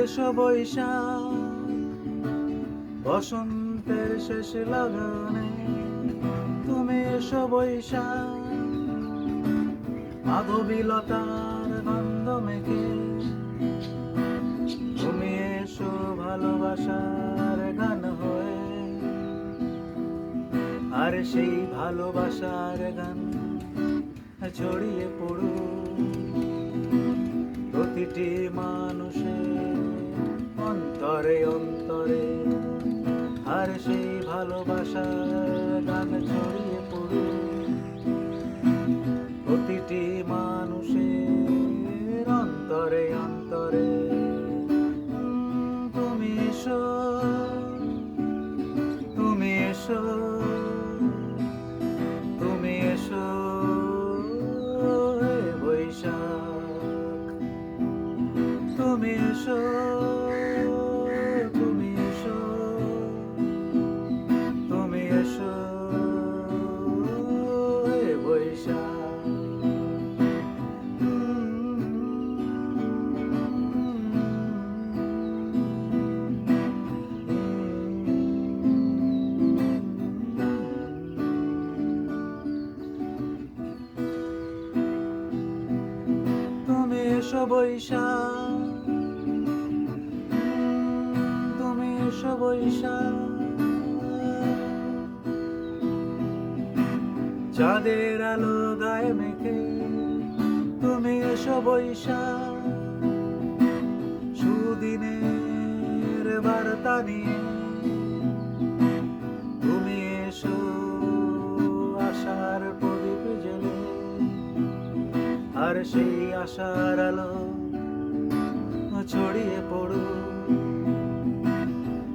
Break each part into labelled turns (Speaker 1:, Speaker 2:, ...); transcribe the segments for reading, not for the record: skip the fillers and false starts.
Speaker 1: এসো বৈশাখ, বসন্তের শেষ লগনে। তুমি এসো বৈশাখ, মাধবীলতার গন্ধ মেখে। তুমি এসো ভালোবাসার গান হয়ে, আর সেই ভালোবাসার গান ছড়িয়ে পড়ুক প্রতিটি মানুষের অন্তরে অন্তরে। আর সেই ভালোবাসার গান ছড়িয়ে পড়ুক প্রতিটি মানুষের অন্তরে অন্তরে। তুমি এসো, তুমি এসো, তুমি এসো হে বৈশাখ। তুমি এসো, তুমি এসো, তুমি এসো হে বৈশাখ। তুমি এসো বৈশাখ, তুমি এসো বৈশাখ। চাঁদের আলো গায়ে মেখে তুমি এসো বৈশাখ। সুদিনের বার্তা নিয়ে তুমি এসো আশার প্রদীপ জ্বেলে। আর সেই আশার আলো ছড়িয়ে পড়ুক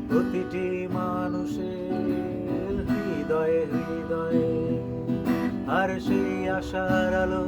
Speaker 1: প্রতিটি মানুষের হৃদয়ে হৃদয়ে। আর সেই আশার আলো